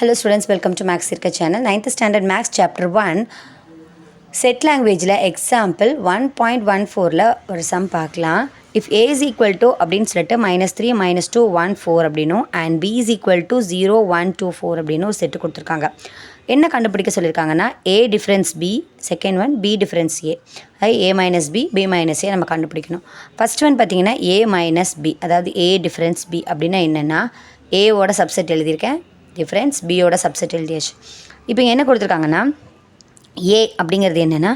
Hello students, welcome to Max Circa channel. 9th standard Max chapter 1 set language la example 1.14 ஒரு sum பார்க்கலாம். If a is equal to அப்படின்னு சொல்லிட்டு -3 -2 1 4 அப்படினும் and b is equal to 0 1 2 4 அப்படினு ஒரு set கொடுத்திருக்காங்க. என்ன கண்டுபிடிக்க சொல்லிருக்காங்கன்னா a difference b, second one b difference a. a minus b, b minus a நம்ம கண்டுபிடிக்கணும். first one பாத்தீங்கன்னா a minus b, அதாவது a difference b அப்படினா என்னன்னா a ஓட சப்செட் எழுதியிருக்கேன், difference b ஓட சப்செட் எழுதியாச்சு. இப்போ என்ன கொடுத்திருக்காங்கன்னா a அப்படிங்கிறது என்னன்னா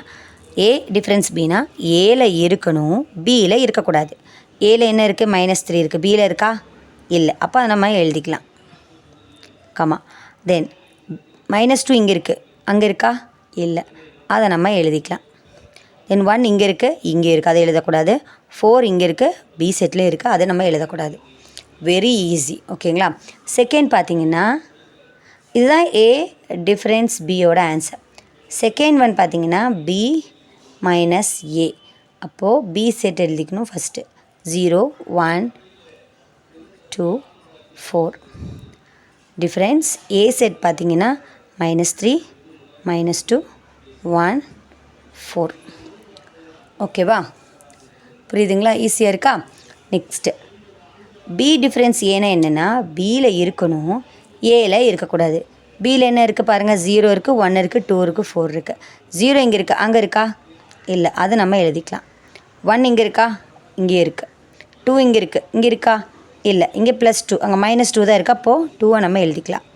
a difference b னா a ல இருக்கணும், b ல இருக்கக்கூடாது. a ல என்ன இருக்குது, -3 இருக்குது, b ல இருக்கா இல்லை, அப்போ அதை நம்ம எழுதிக்கலாம் கமா. தென் -2 இங்கே இருக்குது, அங்கே இருக்கா இல்லை, அதை நம்ம எழுதிக்கலாம். தென் 1 இங்கே இருக்குது, இங்கே இருக்குது, அதை எழுதக்கூடாது. 4 இங்கே இருக்குது, b செட்டில் இருக்குது, அதை நம்ம எழுதக்கூடாது. வெரி ஈஸி, ஓகேங்களா. செகண்ட் பார்த்தீங்கன்னா இதுதான் a டிஃப்ரென்ஸ் பியோட ஆன்சர். செகண்ட் ஒன் பார்த்தீங்கன்னா b மைனஸ் a. அப்போது b செட் எழுதிக்கணும் ஃபஸ்ட்டு. 0 1 2 4. டிஃப்ரென்ஸ் a செட் பார்த்தீங்கன்னா -3 -2 1 4. ஓகேவா, புரியுதுங்களா? ஈஸியாக இருக்கா? நெக்ஸ்ட்டு b டிஃப்ரென்ஸ் ஏன்னா என்னென்னா பியில் இருக்கணும், ஏல இருக்கக்கூடாது. பியில் என்ன இருக்குது பாருங்கள், 0 இருக்குது, 1 இருக்குது, 2 இருக்குது, 4 இருக்குது. 0 இங்கே இருக்குது, அங்கே இருக்கா இல்லை, அது நம்ம எழுதிக்கலாம். 1 இங்கே இருக்கா, இங்கே இருக்குது. 2 இங்கே இருக்குது, இங்கே இருக்கா இல்லை, இங்கே +2, அங்கே -2 தான் இருக்குது, அப்போது 2 நம்ம எழுதிக்கலாம்.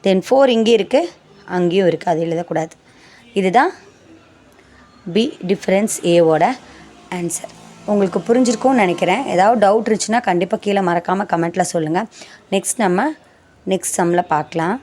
தென் 4 இங்கே இருக்குது, அங்கேயும் இருக்குது, அது எழுதக்கூடாது. இதுதான் b டிஃப்ரென்ஸ் ஏவோட ஆன்சர். உங்களுக்கு புரிஞ்சிருக்கும்னு நினைக்கிறேன். ஏதாவது டவுட் இருந்துச்சுன்னா கண்டிப்பாக கீழே மறக்காமல் கமெண்ட்டில் சொல்லுங்கள். நெக்ஸ்ட் நம்ம நெக்ஸ்ட் சம்மில் பார்க்கலாம்.